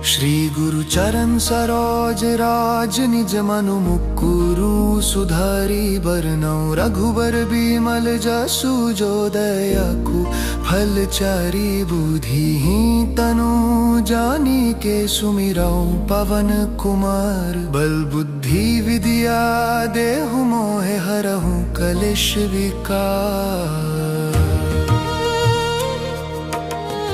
श्री गुरु चरण सरोज राज निज मनु मुकुरु सुधारी बरनौ रघुबर बिमल जसु जो दयाकु फल चारि बुद्धिहीन तनु जानी के सुमिरौ पवन कुमार बल बुद्धि विद्या देहु मोहे हरहु कलेश विकार।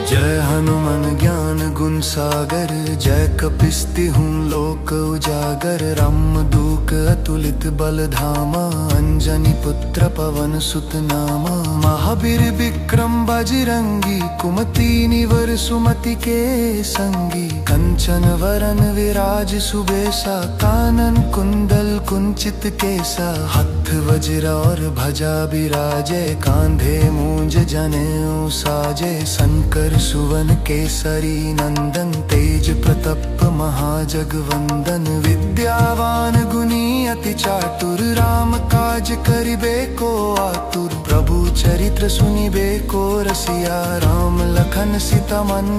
जय हनुमान ज्ञान गुण सागर जय कपिस्ति हूँ लोक उजागर राम दूक अतुलित बल धामा अंजनी पुत्र पवन सुत नामा महावीर विक्रम बजरंगी कुमति निवर सुमति के संगी कंचन वरन विराज सुबेसा कानन कुंडल कुंचित केसा हाथ वज्र और भजा बिराजे कांधे मूंज जनेऊ साजे शंकर सुवन केसरी नंदन तेज प्रताप महाजगवंदन विद्यावान गुणी अति चातुर राम काज करिबे को आतुर प्रभु चरित्र सुनिबे को रसिया राम लखन सीता मन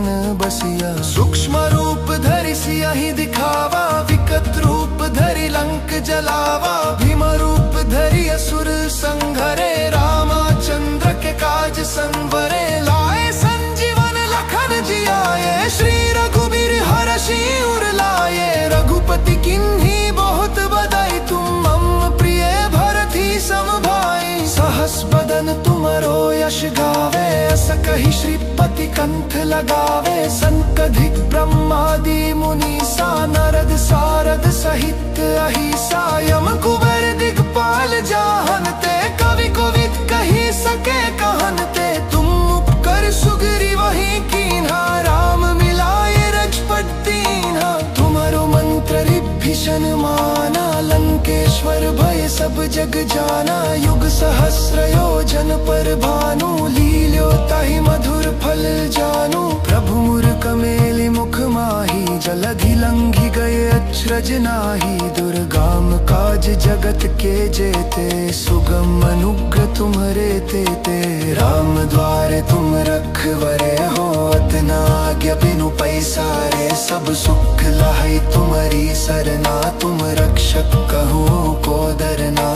बसिया। सूक्ष्म रूप धरि सियहि दिखावा विकट रूप धरि लंक जलावा भीम रूप धरि असुर संघरे रामचंद्र के काज संवरे लाए संजीवन लखन जियाए श्री रघुबीर हरषि उर लाए रघुपति किन्हीं बहुत बधाई तुम मम प्रिय भरति सम भाई सहस बदन तुमरो यश गावे अस कहि श्रीपति कंठ लगावे संकधिक ब्रह्मादि मुनीसा नारद सारद सहित अहिसा यम कुबर दिगपाल जाहनते कवि कोविद कहि सके कहनते तुम उपकर सुग्री वही कीन्हा राम मिलाए रजपत दीन्हा तुम्हारो मंत्र विभीषण माना लंकेश्वर भय सब जग जाना युग सहस्र योजन पर भानु लील्यो ताहि मधुर फल जानू प्रभु मूर्ख मेलि मुख माही जलधि लंघि गए अचरज नाही दुर्गम काज जगत के जेते सुगम अनुग्रह तुम्हारे तेते राम द्वारे तुम रखवरे हो अतना आज्ञा बिनु पैसारे सब सुख लहै तुम्हारी सरना तुम रक्षक कहो को डरना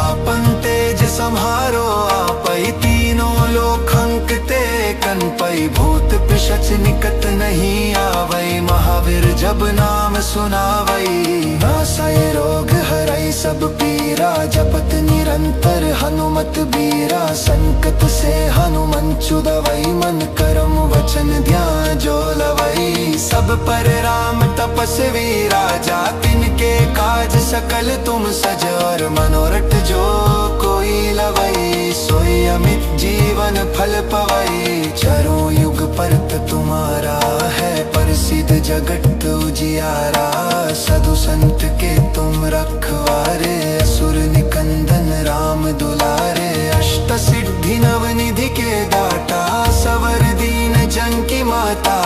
आपन तेज सम्हारो आपै तीनों लोक अंकते कनपै भूत पिशाच निकट नहीं आवै महावीर जब नाम सुनावै नासै रोग हरै सब पीरा जपत निरंतर हनुमत बीरा संकट से हनुमान छुड़ावै मन करम वचन ध्यान जो लवै सब पर राम तपस्वी राजा तिनके काज सकल तुम सजर मनोरथ जो कोई लवै सोई अमित जीवन फल पवै चारों युग परत तुम्हारा है प्रसिद्ध जगत उजियारा साधु संत के तुम रखवारे असुर निकंदन राम दुलारे अष्ट सिद्धि नव निधि के दाता सवर दीन जन की माता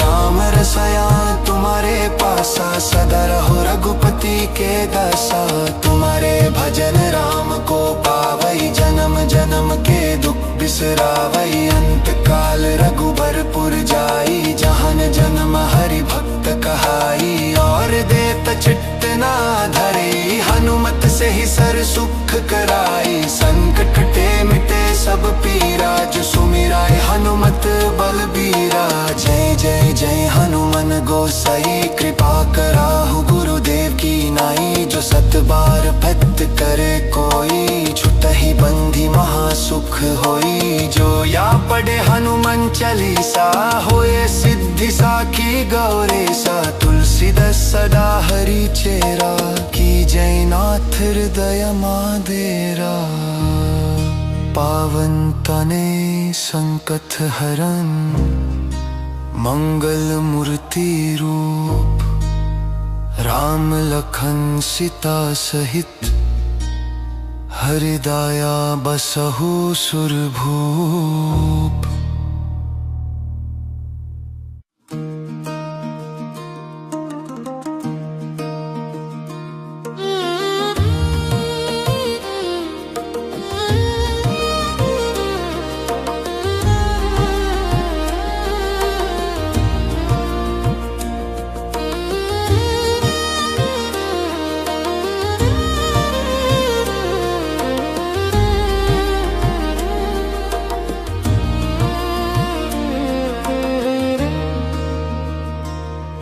राम रसया तुम्हारे पासा सदा रहो रघुपति के दासा तुम्हारे भजन राम को पावै जन्म जन्म के दुख बिसरावै अंत काल रघुबरपुर जाई जहान जन्म हरि भक्त कहाई और देत चित्त ना धरे हनुमत से ही सर सुख कराई संकट कटे मिटे सब पीरा जो सुमिराय हनुमत बलबीरा जय जय जय हनुमान गोसाई कृपा कराहु गुरुदेव की नाई जो सत बार भक्त करे कोई छुटहि बंधी महासुख होई जो या पढ़े हनुमान चालीसा होए सिद्धि साखी गौरेसा तुलसीदास सदा हरि चेरा की जय नाथ हृदय मादेरा पावन तने संकट हरन मंगल मूर्ति रूप राम लखन सीता सहित हृदया बसहु सुरभूप।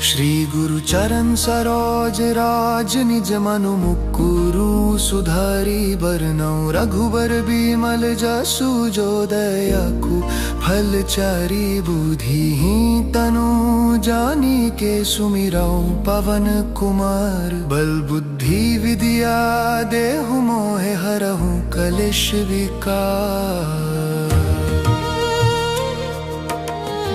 श्री गुरु चरण सरोज राज निज मनु मुकुरु सुधारी बरनौ रघुबर बिमल जसु जो दयाकु फल चारि बुद्धिहीन तनु जानी के सुमिरौ पवन कुमार बल बुद्धि विद्या देहु मोहे हरहु कलेश विकार।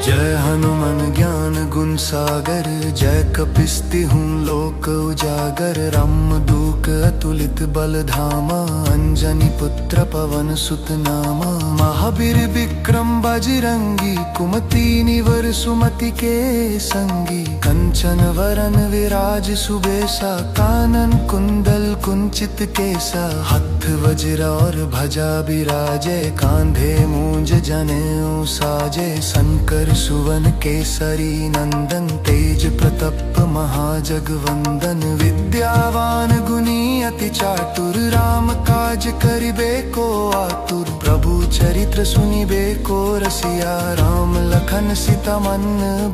जय हनुमान ज्ञान गुण सागर जय कपिस्ति हूँ लोक उजागर राम दूक अतुलित बल धामा अंजनी पुत्र पवन सुत नामा महावीर विक्रम बजरंगी कुमति निवर सुमति के संगी कंचन वरन विराज सुबेसा कानन कुंडल कुंचित केसा हाथ वज्र और भजा बिराजे कांधे मूंज जनेऊ साजे शंकर सुवन केसरी नंदन तेज प्रताप महाजगवंदन विद्यावान गुणी अति चातुर राम काज करिबे को आतुर प्रभु चरित्र सुनिबे को रसिया राम लखन सीता मन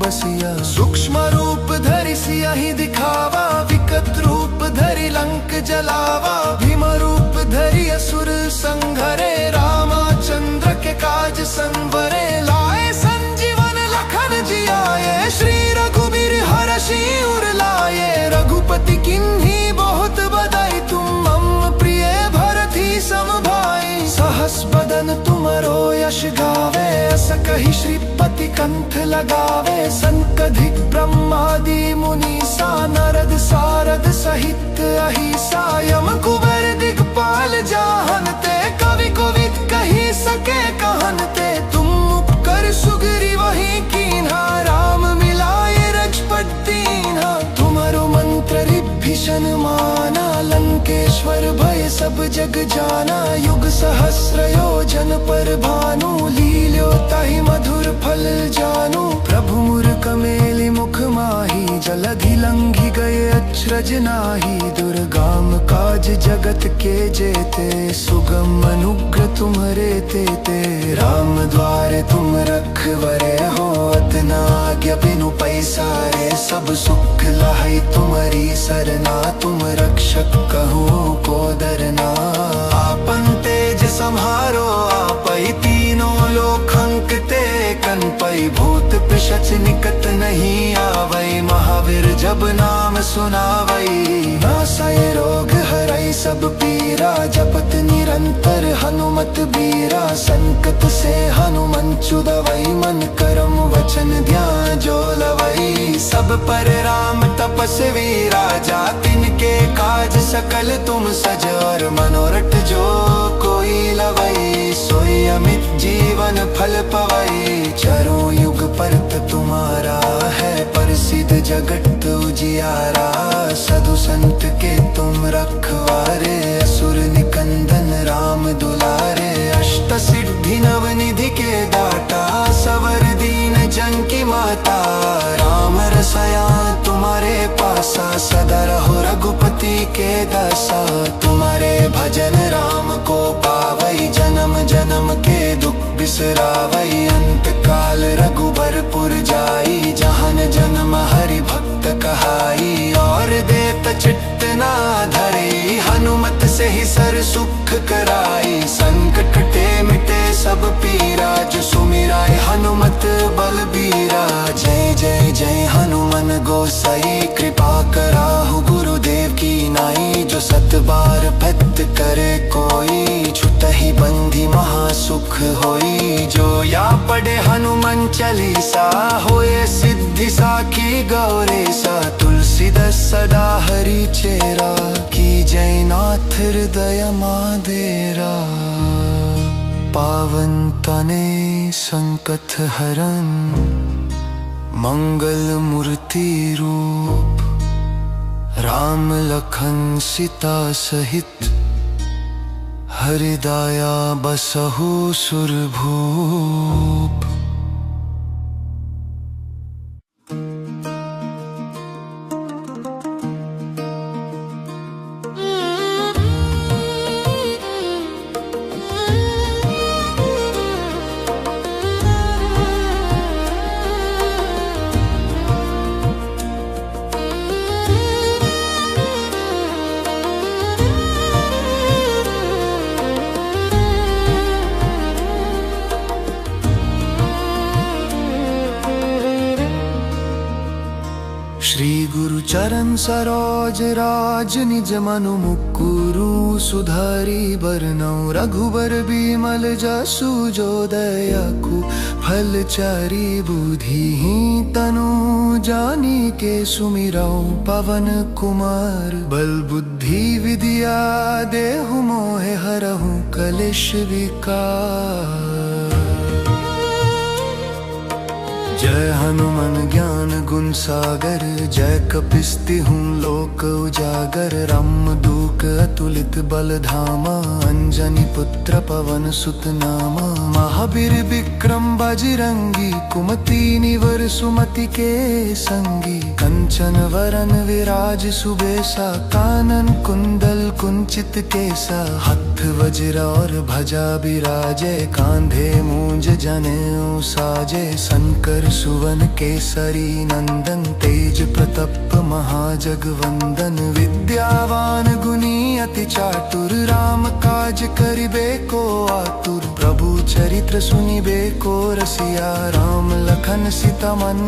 बसिया सूक्ष्म रूप धरि सियहि दिखावा विकट रूप धरि लंक जलावा भीम रूप धरि असुर संघरे रामचंद्र के काज संवरे लाए संजीवन लखन जियाए श्री रघुबीर हरषि उर लाए रघुपति किन्हीं बहुत बधाई तुम मम प्रिय भरति सम भाई सहस बदन तुमरो यश गावे अस कहि श्रीपति कंठ लगावे संकधिक ब्रह्मादि मुनीसा नारद सारद सहित अहिसा यम कुबर दिगपाल जाहनते कवि कोविद कहि सके कहनते तुम उपकर सुग्री वही कीन्हा राम मिलाए रक्षपत दीन्हा तुम्हारो मंत्र विभीषण माना लंकेश्वर भय सब जग जाना युग सहस्र योजन पर भानु लील्यो ताहि मधुर फल जानू प्रभु मूर्ख मेलि मुख माही जलधि लंघि गए अचरज नाही दुर्गम काज जगत के जेते सुगम अनुग्रह तुम्हारे तेते राम द्वारे तुम रखवरे हो अतना आज्ञा बिनु पैसारे सब सुख लहै तुम्हारी सरना तुम रक्षक कहो को डरना आपन तेज सम्हारो आपै तीनों लोक अंकते कनपै भूत पिशाच निकट नहीं आवै महावीर जब नाम सुनावै नासै रोग हरै सब पीरा जपत निरंतर हनुमत बीरा संकट से हनुमान छुड़ावै मन करम वचन ध्यान जो लवै सब पर राम तपस्वी राजा तिनके काज सकल तुम सजर मनोरथ जो कोई लवै सोई अमित जीवन फल पवै चारों युग परत तुम्हारा है प्रसिद्ध जगत उजियारा साधु संत के तुम रखवारे असुर निकंदन राम दुलारे अष्ट सिद्धि नव निधि के दाता सवर दीन जन की माता राम रसाया तुम्हारे पासा सदा रहो रघुपति के दासा तुम्हारे भजन राम को पावै जन्म जन्म के दुख बिसरावै अंत काल रघुबरपुर जाई जहन जन्म हरि भक्त कहाई और देत चित्त ना धरे हनुमत से ही सर सुख कराई संकट कटे मिटे सब पीरा जो सुमिराय हनुमत बलबीरा जय जय जय हनुमान गोसाई कृपा कराहु गुरुदेव की नाई जो सत बार भक्त करे कोई छुटहि बंधी महासुख होई जो या पढ़े हनुमान चालीसा होए सिद्धि साखी गौरेसा तुलसीदास सदा हरि चेरा की जय नाथ हृदय मादेरा पावन तने संकट हरन मंगल मूर्ति रूप राम लखन सीता सहित हृदया बसहु सुरभूप। श्री गुरु चरण सरोज राज निज मनु मुकुरु सुधारी बरनौ रघुबर बिमल जसु जो दयाकु फल चारि बुद्धिहीन तनु जानी के सुमिरौ पवन कुमार बल बुद्धि विद्या देहु मोहे हरहु कलेश विकार। जय हनुमान ज्ञान गुण सागर जय कपीसति हूँ लोक उजागर राम दूक अतुलित बल धामा अंजनी पुत्र पवन सुत नामा महावीर विक्रम बजरंगी कुमति निवर सुमति के संगी कंचन वरन विराज सुबेसा कानन कुंडल कुंचित केसा हाथ वज्र और भजा बिराजे कांधे मूंज जनेऊ साजे शंकर सुवन केसरी नंदन तेज प्रताप महाजगवंदन विद्यावान गुणी अति चातुर राम काज करिबे को आतुर प्रभु चरित्र सुनिबे को रसिया राम लखन सीता मन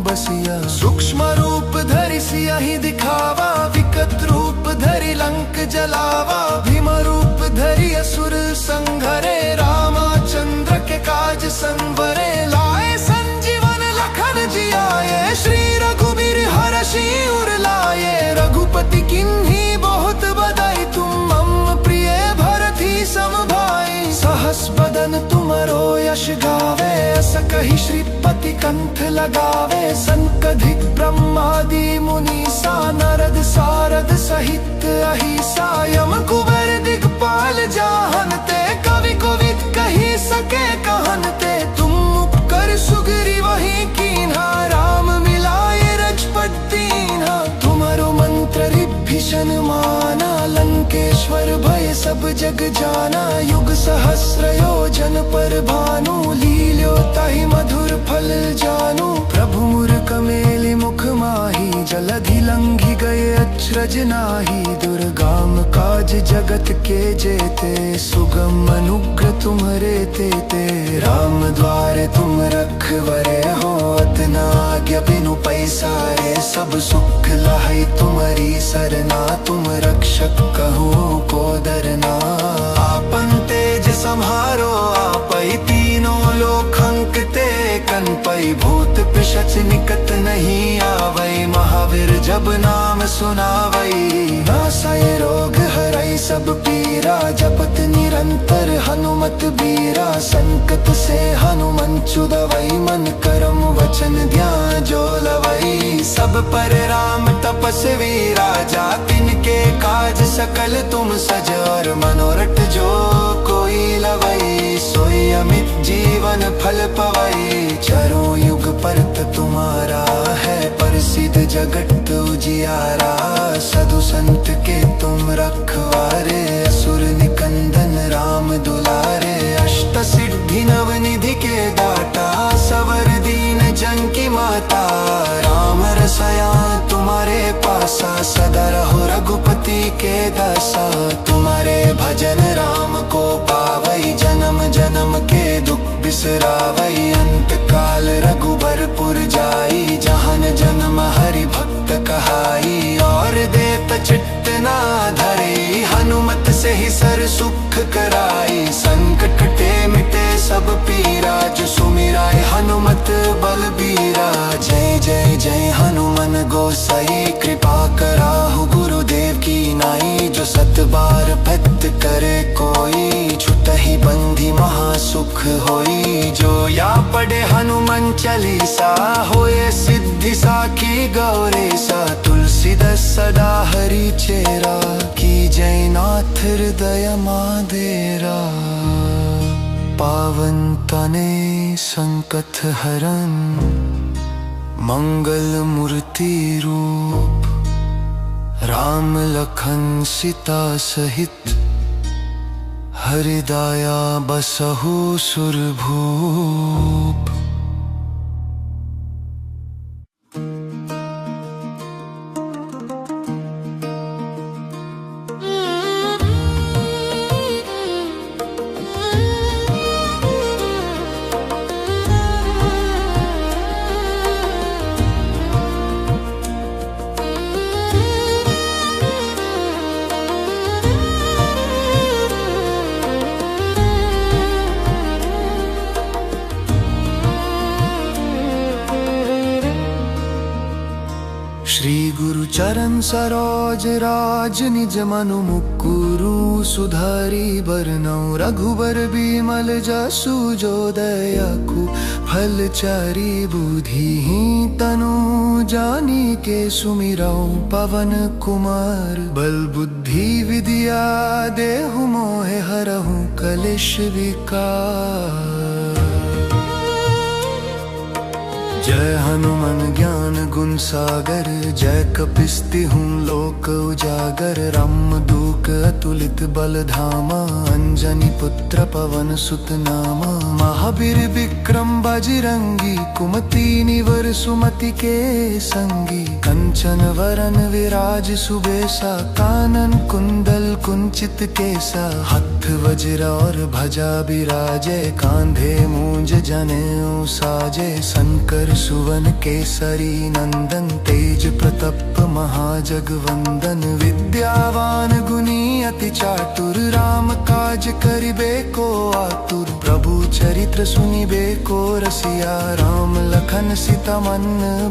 बसिया सूक्ष्म रूप धरि सियहि दिखावा विकट रूप धरि लंक जलावा भीम रूप धरि असुर संघरे रामचंद्र के काज संवरे लाए संजीवन लखन जियाए श्री रघुबीर हरषि उर लाए रघुपति किन्हीं बहुत बधाई तुम मम प्रिय भरति सम भाई सहस बदन तुमरो यश गावे अस कहि श्रीपति कंठ लगावे संकधिक ब्रह्मादि मुनीसा नारद सारद सहित अहिसा यम कुबर दिगपाल जाहनते कवि कोविद कहि सके कहनते तुम उपकर सुग्री वही कीन्हा राम मिलाए रजपत दीन्हा तुम्हारो मंत्र विभीषण माना लंकेश्वर भय सब जग जाना युग सहस्र योजन पर भानु लील्यो ताहि मधुर फल जानू प्रभु मूर्ख मेलि मुख माही जलधि लंघि गए अचरज नाही दुर्गम काज जगत के जेते सुगम अनुग्रह तुम्हारे तेते राम द्वारे तुम रखवरे हो अतना आज्ञा बिनु पैसारे सब सुख लहै तुम्हारी सरना तुम रक्षक कहो को डरना आपन तेज सम्हारो आपै तीनों लोक अंकते कनपै भूत पिशाच निकट नहीं आवै महावीर जब नाम सुनावै नासै रोग हरै सब पीरा जपत निरंतर हनुमत बीरा संकट से हनुमान छुड़ावै मन करम वचन ध्यान जो लवै सब पर राम तपस्वी राजा तिनके काज सकल तुम सजर मनोरथ जो कोई लवै सोई अमित जीवन फल पवै चारों युग परत तुम्हारा है प्रसिद्ध जगत उजियारा साधु संत के तुम रखवारे असुर निकंदन राम दुलारे अष्ट सिद्धि नव निधि के दाता सवर दीन जन की माता राम रसया तुम्हारे पासा सदा रहो रघुपति के दासा तुम्हारे भजन राम को पावै जन्म जन्म के दुख बिसरावै अंत काल रघुबरपुर जाई जहन जन्म हरि भक्त कहाई और देत चित्त ना धरे हनुमत से ही सर सुख कराई संकट कटे मिटे सब पीरा जो सुमिराय हनुमत बलबीरा जय जय जय हनुमान गोसाई कृपा कराहु गुरुदेव की नाई जो सत बार भक्त करे कोई छुटहि बंधी महासुख होई जो या पढ़े हनुमान चालीसा होए सिद्धि साखी गौरेसा तुलसीदास सदा हरि चेरा की जय नाथ हृदय मादेरा पावन तने संकट हरन मंगल मूर्ति रूप राम लखन सीता सहित हृदया बसहु सुरभूप। श्री गुरु चरण सरोज राज निज मनु मुकुरु सुधारी बरनौ रघुबर बिमल जसु जो दयाकु फल चारि बुद्धिहीन तनु जानी के सुमिरौ पवन कुमार बल बुद्धि विद्या देहु मोहे हरहु कलेश विकार। जय हनुमान ज्ञान गुण सागर जय कपिस्तिहुँ लोक उजागर राम दूक अतुलित बल धामा अंजनी पुत्र पवन सुत नामा महावीर विक्रम बजरंगी कुमति निवर सुमति के संगी कंचन वरन विराज सुबेसा कानन कुंडल कुंचित केसा हाथ वज्र और भजा बिराजे कांधे मूंज जनेऊ साजे शंकर सुवन केसरी नंदन तेज प्रताप महाजगवंदन विद्यावान गुणी अति चातुर राम काज करिबे को आतुर प्रभु चरित्र सुनिबे को रसिया राम लखन सीता मन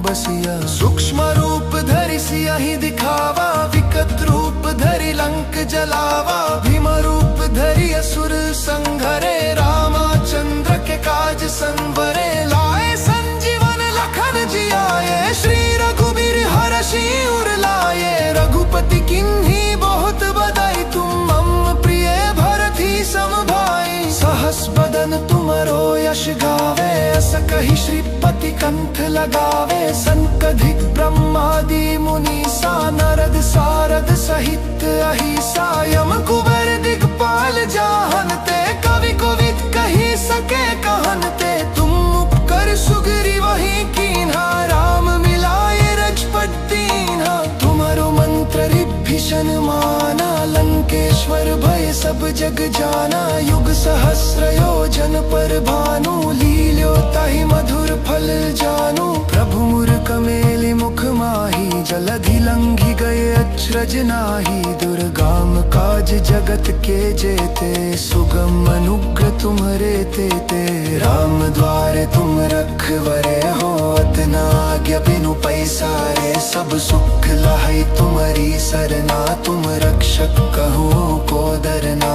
बसिया सूक्ष्म रूप धरि सियहि दिखावा विकट रूप धरि लंक जलावा भीम रूप धरि असुर संघरे रामचंद्र के काज संवरे लाए संजीवन लखन जियाए श्री रघुबीर हरषि उर लाए रघुपति किन्हीं बहुत बधाई तुम मम प्रिय भरति सम भाई सहस बदन तुमरो यश गावे अस कहि श्रीपति कंठ लगावे संकधिक ब्रह्मादि मुनीसा नारद सारद सहित अहिसा यम कुबेर दिगपाल जाहनते कवि कोविद कहि सके कहनते तुम उपकर सुग्री वही कीन्हा राम मिलाए रजपत दीन्हा तुम्हारो मंत्र विभीषण माना लंकेश्वर भय सब जग जाना युग सहस्र योजन पर भानु लील्यो ताहि मधुर फल जानू प्रभु मूर्ख मेलि मुख माही जलधि लंघि गए अचरज नाही दुर्गम काज जगत के जेते सुगम अनुग्रह तुम्हारे तेते राम द्वारे तुम रखवरे हो अतना आज्ञा बिनु पैसारे सब सुख लहै तुम्हारी सरना तुम रक्षक कहो को डरना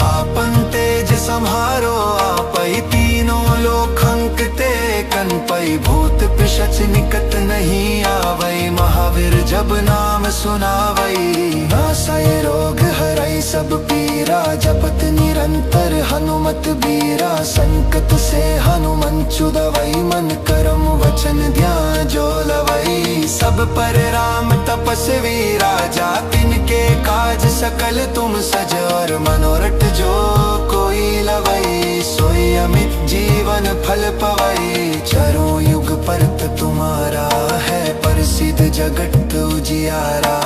आपन तेज सम्हारो आपै तीनों लोक अंकते कनपै भूत पिशाच निकट नहीं आवै महावीर जब नाम सुनावै नासै रोग हरै सब पीरा जपत निरंतर हनुमत बीरा संकट से हनुमान छुड़ावै मन करम वचन ध्यान जो लवै सब पर राम तपस्वी राजा तिनके काज सकल तुम सजर मनोरथ जो कोई लवै सोई अमित जीवन फल पवै चारों युग परत तुम्हारा है प्रसिद्ध जगत उजियारा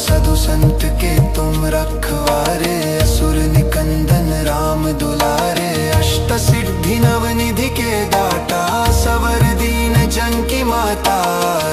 साधु संत के तुम रखवारे असुर निकंदन राम दुलारे अष्ट सिद्धि नवनिधि के दाता सवर दीन जन की माता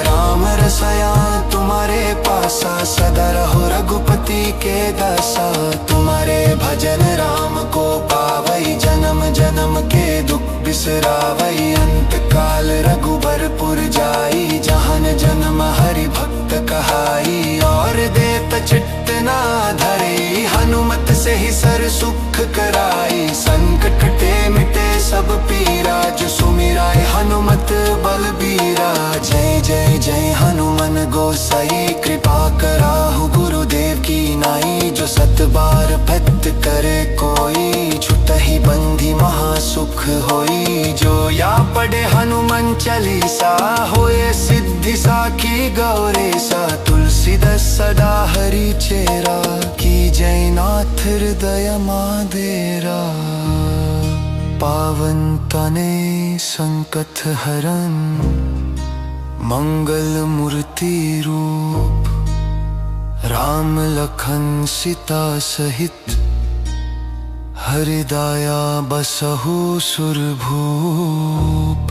राम रसया तुम्हारे पासा सदा रहो रघुपति के दासा तुम्हारे भजन राम को पावै जन्म जन्म के दुख बिसरावै अंत काल रघुबरपुर जाई जहन जन्म हरि भक्त कहाई और देत चित्त ना धरे हनुमत से ही सर सुख कराई संकट कटे मिटे सब पीरा जो सुमिराय हनुमत बलबीरा जय जय जय हनुमान गोसाई कृपा कराहु गुरुदेव की नाई जो सत बार भक्त करे कोई छुटहि बंधी महासुख होई जो या पढ़े हनुमान चालीसा होए सिद्धि साखी गौरेसा तुलसीदास सदा हरि चेरा की जय नाथ हृदय मादेरा पावन तने संकट हरन मंगल मूर्ति रूप राम लखन सीता सहित हृदया बसहु सुरभूप।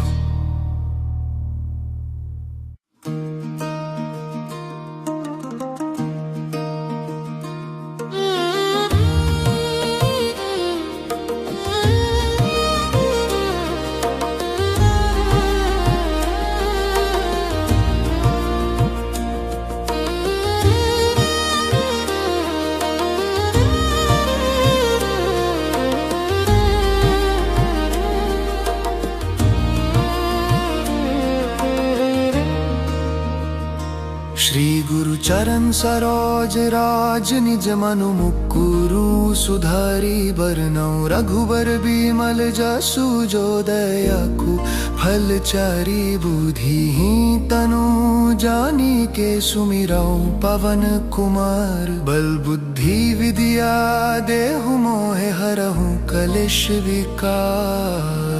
श्री गुरु चरण सरोज राज निज मनु मुकुरु सुधारी बरनौ रघुबर बिमल जसु जो दयाकु फल चारी बुद्धिहीन तनु जानी के सुमिरौ पवन कुमार बल बुद्धि विद्या देहु मोहे हरहु कलेश विकार।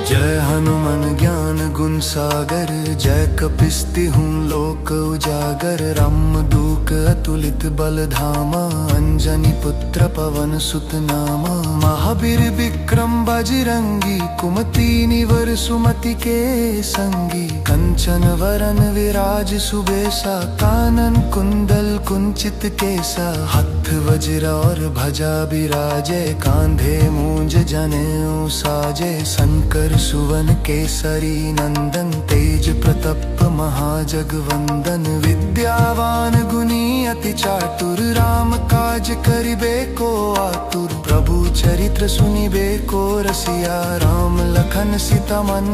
जय हनुमान ज्ञान गुण सागर जय कपिस्ति हूँ लोक उजागर राम दूक अतुलित बल धामा अंजनी पुत्र पवन सुत नामा महावीर विक्रम बजरंगी कुमति निवर सुमति के संगी कंचन वरन विराज सुबेसा कानन कुंडल कुंचित केसा हाथ वज्र और भजा बिराजे कांधे मूंज जनेऊ साजे शंकर सुवन केसरी नंदन तेज प्रताप महाजगवंदन विद्यावान गुणी अति चातुर राम काज करिबे को आतुर प्रभु चरित्र सुनिबे को रसिया राम लखन सीता मन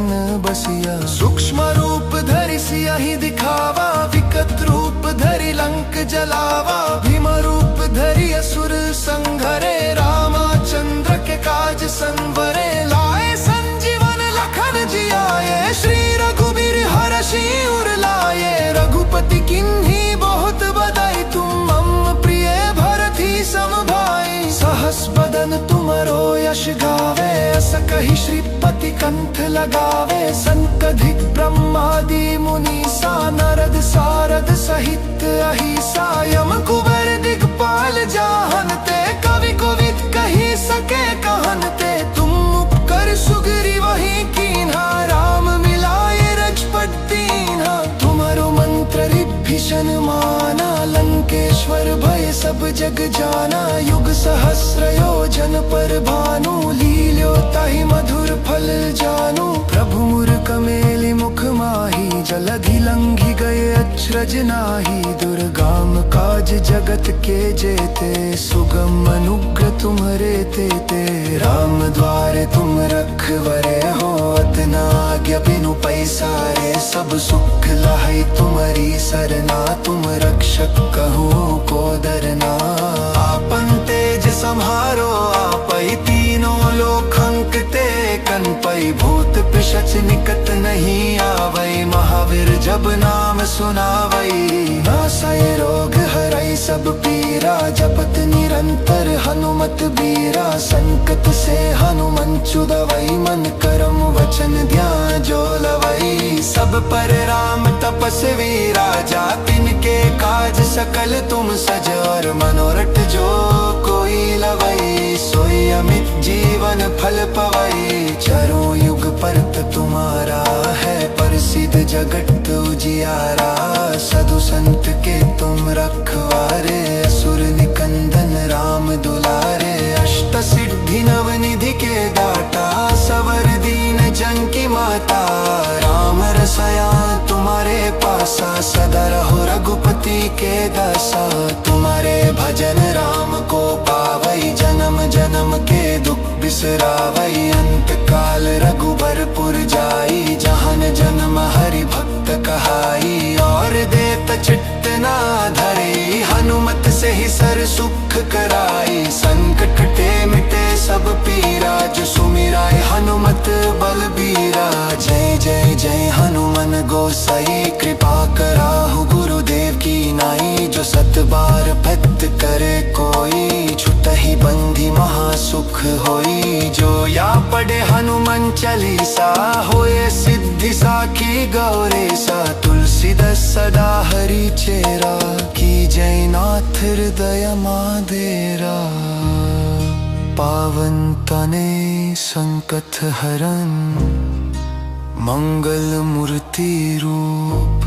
बसिया सूक्ष्म रूप धरि सियहि दिखावा विकट रूप धरि लंक जलावा भीम रूप धरि असुर संघरे रामचंद्र के काज संवरे लाए संजीवन लखन जियाए श्री रघुबीर हरषि उर लाए रघुपति किन्हीं बहुत बधाई तुम मम प्रिय भरति सम भाई सहस बदन तुमरो यश गावे अस कहि श्रीपति कंठ लगावे संकधिक ब्रह्मादि मुनीसा नारद सारद सहित अहिसा यम कुबर दिगपाल जाहनते कवि कोविद कहि सके कहनते तुम उपकर सुग्री वही कीन्हा राम मिलाए रजपट दीन्हा तुम्हारो मंत्र विभीषण माना लंकेश्वर भय सब जग जाना युग सहस्र योजन पर भानु लील्यो ताहि मधुर फल जानू प्रभु मूर्ख मेलि मुख माही जलधि लंघि गए अचरज नाही दुर्गम काज जगत के जेते सुगम अनुग्रह तुम्हारे तेते राम द्वारे तुम रखवरे हो अतना आज्ञा बिनु पैसारे सब सुख लहै तुम्हारी सरना तुम रक्षक कहो को डरना आपन तेज सम्हारो आपै तीनों लोक अंकते कनपै भूत पिशाच निकट नहीं आवै महावीर जब नाम सुनावै नासै रोग हरै सब पीरा जपत निरंतर हनुमत बीरा संकट से हनुमान छुड़ावै मन करम वचन ध्यान जो लवै सब पर राम तपस्वी राजा तिनके काज सकल तुम सजर मनोरथ जो कोई लवै सोई अमित जीवन फल पवै चारों युग परत तुम्हारा है प्रसिद्ध जगत उजियारा साधु संत के तुम रखवारे असुर निकंदन राम दुलारे अष्ट सिद्धि नव निधि के दाता सवर दीन जन की माता राम रसया तुम्हारे पासा सदा रहो रघुपति के दासा तुम्हारे भजन राम को पावै जन्म जन्म के दुख बिसरावै अंत काल रघुबरपुर जाई जहान जन्म हरि भक्त कहाई और देत चित्त ना धरे हनुमत से ही सर सुख कराई संकट कटे मिटे सब पीरा जो सुमिराय हनुमत बलबीरा जय जय जय हनुमान गोसाई कृपा कराहु गुरुदेव की नाई जो सत बार भक्त करे कोई छुटहि बंधी महासुख होई जो या पढ़े हनुमान चालीसा होए सिद्धि साखी गौरेसा तुलसीदास सदा हरि चेरा की जय नाथ हृदय मादेरा पावन तने संकट हरन मंगल मूर्ति रूप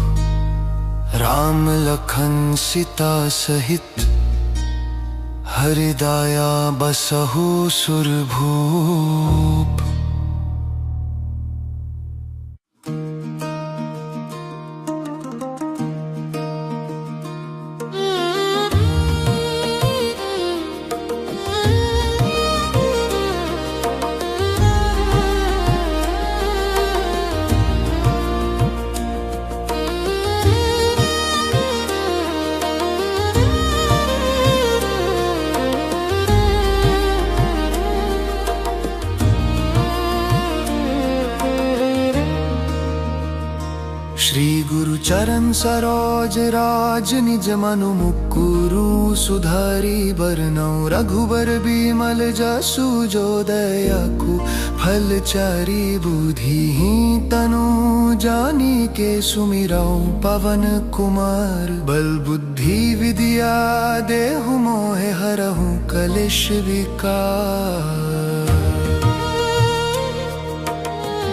राम लखन सीता सहित हृदया बसहु सुरभूप। श्री गुरु चरण सरोज राज निज मनु मुकुरु सुधारी बरनौ रघुबर बिमल जसु जो दयाकु फल चारि बुद्धिहीन तनु जानिके सुमिरौ पवन कुमार बल बुद्धि विद्या देहु मोहे हरहु कलेश विकार।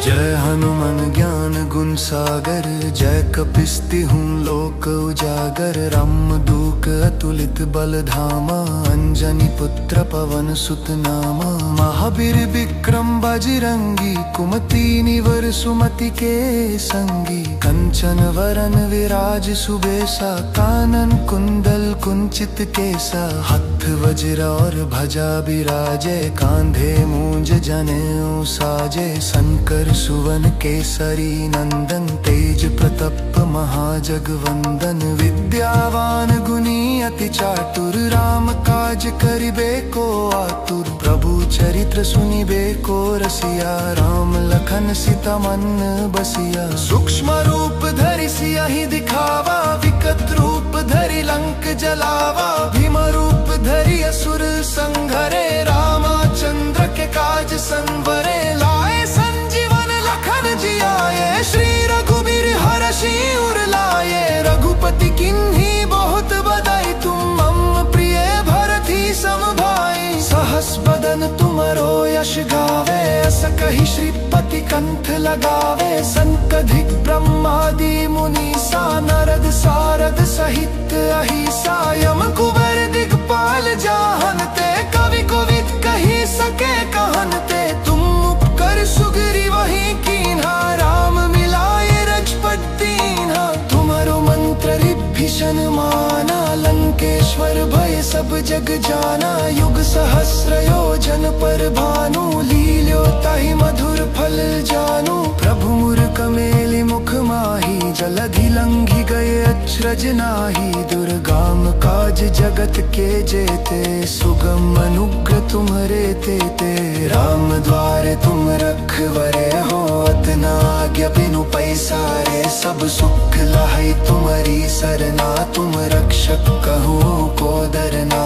जय हनुमान ज्ञान गुण सागर जय कपीसतिहु लोक उजागर राम दूत अतुलित बल धामा अंजनी पुत्र पवन सुत नामा। महावीर विक्रम बजरंगी कुमति निवर सुमति के संगी कंचन वरन विराज सुबेसा कानन कुंडल कुंचित केसा। हाथ वज्र और भजा बिराजे कांधे मूंज जनेऊ साजे शंकर सुवन केसरी नंदन तेज प्रताप महाजगवंदन। विद्यावान गुणी अति चातुर राम काज करिबे को आतुर प्रभु चरित्र सुनिबे को रसिया राम लखन सीता मन बसिया। सूक्ष्म रूप धरि सियहि दिखावा विकट रूप धरि लंक जलावा भीम रूप धरि असुर संघरे रामचंद्र के काज संवरे। लाए संजीवन लखन जियाए श्री रघुबीर हरषि उर लाए। रघुपति किन्ही बहुत बधाई तुम मम प्रिय भरति सम भाई। सहस बदन तुमरो यश गावे अस कहि श्रीपति कंठ लगावे। संकधिक ब्रह्मादि मुनीसा नारद सारद सहित अहिसा। यम कुबर दिगपाल जाहनते कवि कोविद कहि सके कहनते। तुम उपकर सुग्री वही कीन्हा राम मिलाए रजपत दीन्हा। तुम्हारो मंत्र विभीषण माना लंकेश्वर भय सब जग जाना। युग सहस्र योजन पर भानु लील्यो ताहि मधुर फल जानू। प्रभु मुरक मेलि मुख माही जलधि लंघि गए अचरज नाही। दुर्गम काज जगत के जेते सुगम अनुग्रह तुम्हारे तेते। राम द्वारे तुम रखवारे हो अतना आज्ञा बिनु पैसारे। सब सुख लहै तुम्हारी सरना तुम रक्षक कहू को डरना।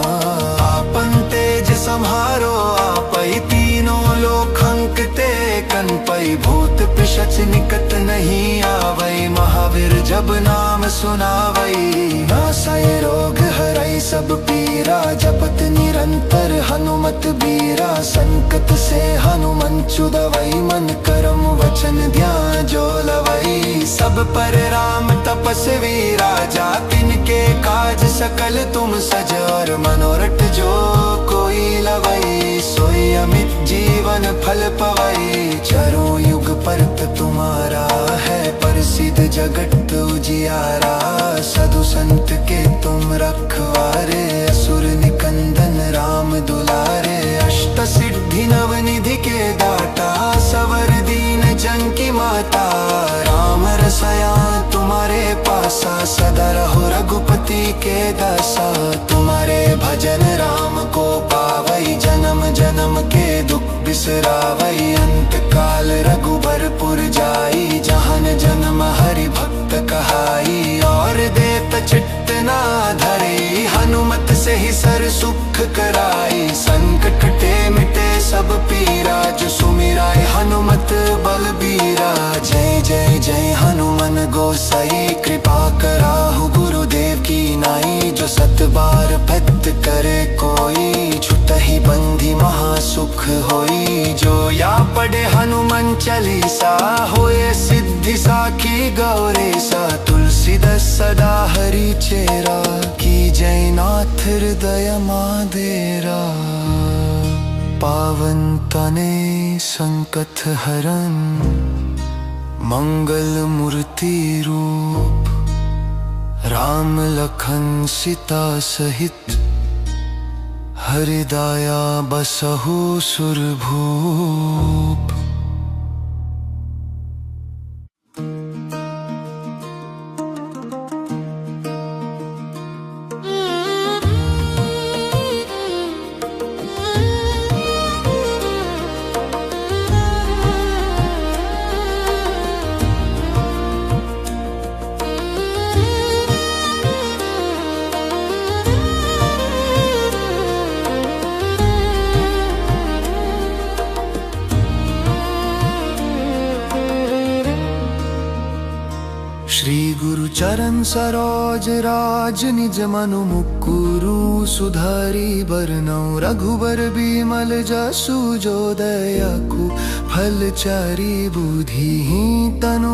आपन तेज सम्हारो आपै तीनों लोक अंकते कनपै। भूत पिशाच निकट नहीं आवै महावीर जब नाम सुनावै। नासै रोग हरै सब पीरा जपत निरंतर हनुमत बीरा। संकट से हनुमान छुड़ावै मन करम वचन ध्यान जो लवै। सब पर राम तपस्वी राजा तिनके काज सकल तुम सजर। मनोरथ जो कोई लवै सोई अमित जीवन फल पवै। चारों युग परत तुम्हारा है प्रसिद्ध जगत उजियारा। साधु संत के तुम रखवारे असुर निकंदन राम दुलारे। अष्ट सिद्धि नव निधि के दाता सवर दीन जन की माता। राम रसाया तुम्हारे पासा सदा रहो रघुपति के दासा। तुम्हारे भजन राम को पावै जन्म जन्म के दुख बिसरावै। अंत काल रघुबरपुर जाई जहन जन्म हरि भक्त कहाई। और देत चित्त ना धरे हनुमत से ही सर सुख कराई। संकट कटे मिटे सब पीरा जो सुमिराय हनुमत बलबीरा। जय जय जय हनुमान गोसाई कृपा कराहु गुरुदेव की नाई। जो सत बार भक्त करे कोई छुटहि बंधी महासुख होई। जो या पढ़े हनुमान चालीसा होए सिद्धि साखी गौरीसा। तुलसीदास सदा हरि चेरा की जय नाथ हृदय मादेरा। पावन तने संकट हरन मंगल मूर्ति रूप। राम लखन सीता सहित हृदया बसहु सुरभूप। श्री गुरु चरण सरोज राज निज मनु मुकुरु सुधारी बरनौ रघुबर बिमल जसु जो दयाकु फल चारि बुद्धिहीन तनु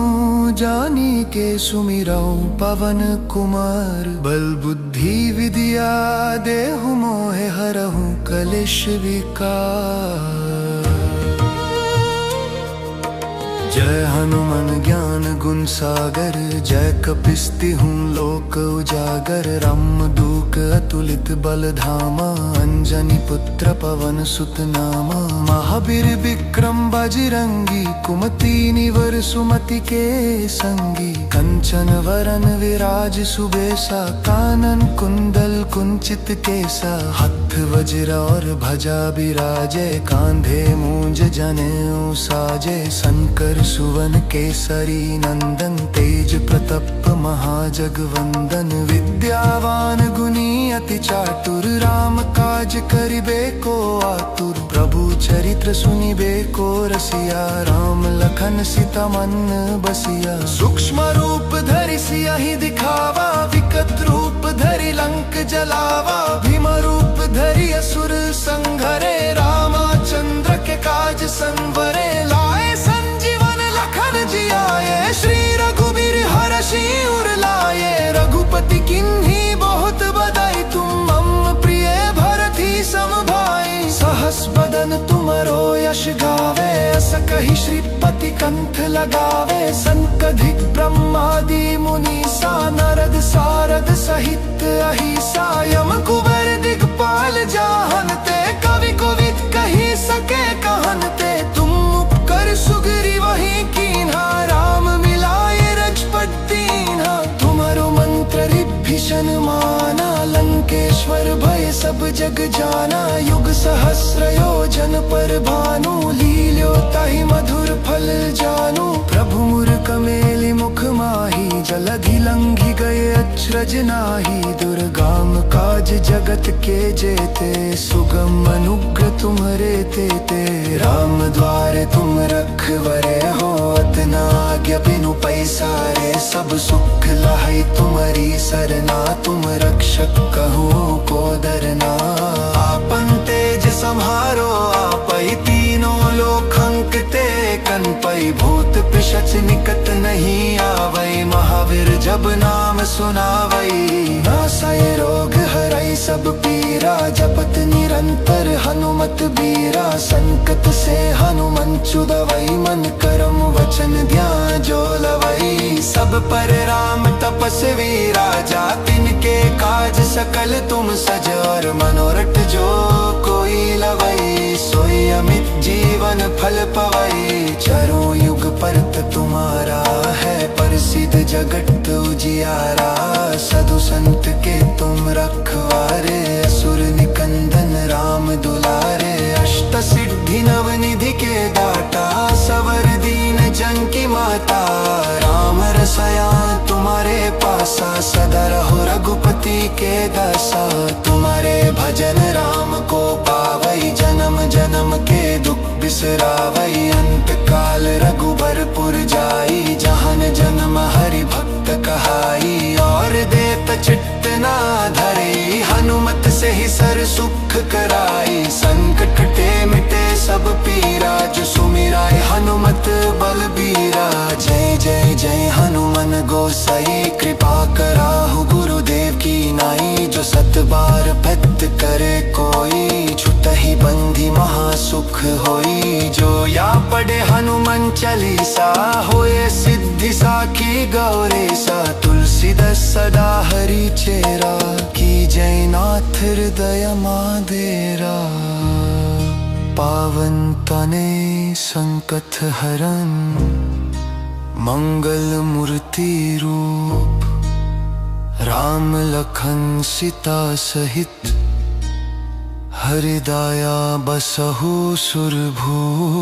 जानी के सुमिरौ पवन कुमार बल बुद्धि विद्या देहु मोहे हरहु कलेश विकार। जय हनुमान ज्ञान गुण सागर जय कपीसतिहु लोक उजागर राम दूत अतुलित बल धामा अंजनी पुत्र पवन सुत नामा महावीर विक्रम बजरंगी कुमति निवर सुमति के संगी कंचन वरन विराज सुबेसा कानन कुंडल कुंचित केसा हाथ वज्र और भजा बिराजे कांधे मूंज जनेऊ साजे शंकर सुवन केसरी नंदन तेज प्रताप महाजगवंदन विद्यावान गुणी अति चातुर राम काज करिबे को आतुर प्रभु चरित्र सुनिबे को रसिया राम लखन सीता मन बसिया सूक्ष्म रूप धरि सियहि दिखावा विकट रूप धरि लंक जलावा भीम रूप धरि असुर संघरे रामचंद्र के काज संवरे लाए संजीवन लखन जियाए श्री रघुबीर हरषि उर लाए रघुपति किन्हीं बहुत बधाई तुम मम प्रिय भरति सम भाई सहस बदन तुमरो यश गावे अस कहि श्रीपति कंठ लगावे संकधिक ब्रह्मादि मुनीसा नारद सारद सहित अहिसा यम कुबर दिगपाल जाहनते कवि कोविद कहि सके कहनते तुम उपकर सुग्री वही कीन्हा राम मिलाए रजपत दीन्हा तुम्हारो मंत्र विभीषण माना लंकेश्वर भय सब जग जाना युग सहस्र योजन पर भानु लील्यो ताहि मधुर फल जानू प्रभु मुरक मेलि मुख माही जलधि लंघि गए अचरज नाही दुर्गम काज जगत के जेते सुगम अनुग्रह तुम्हारे तेते राम द्वारे तुम रखवरे हो अतना आज्ञा बिनु पैसारे सब सुख लहै तुम्हारी सरना तुम रक्षक कहो को डरना आपन तेज सम्हारो आपै तीनों लोक अंकते कनपै भूत पिशाच निकट नहीं आवै महावीर जब नाम सुनावै नासै रोग हरै सब पीरा जपत निरंतर हनुमत बीरा संकट से हनुमान छुड़ावै मन करम वचन ध्यान जो लवै सब पर राम तपस्वी राजा तिनके काज सकल तुम सजर मनोरथ जो कोई लवै सोई अमित जीवन फल पवै चारों युग परत तुम्हारा है प्रसिद्ध जगत उजियारा साधु संत के तुम रखवारे असुर निकंदन राम दुलारे अष्ट सिद्धि नव निधि के दाता सवर दीन जन की माता राम रसया तुम्हारे पासा सदा रहो रघुपति के दासा तुम्हारे भजन राम को पावै जन्म जन्म के दुख बिसरावै अंत काल रघुबरपुर जाई जहन जन्म हरि भक्त कहाई और देत चित्त ना धरे हनुमत से ही सर सुख कराई संकट कटे मिटे सब पीरा जो सुमिराय हनुमत बलबीरा जय जय जय हनुमान गोसाई कृपा कराहु गुरुदेव की नाई जो सत बार भक्त करे कोई छुटहि बंधी महासुख होई जो या पढ़े हनुमान चालीसा होए सिद्धि साखी गौरीसा तुलसीदास सदा हरि चेरा की जय नाथ हृदय मादेरा पावन तने संकट हरन मंगल मूर्ति रूप राम लखन सीता सहित हृदया बसहु सुरभूप।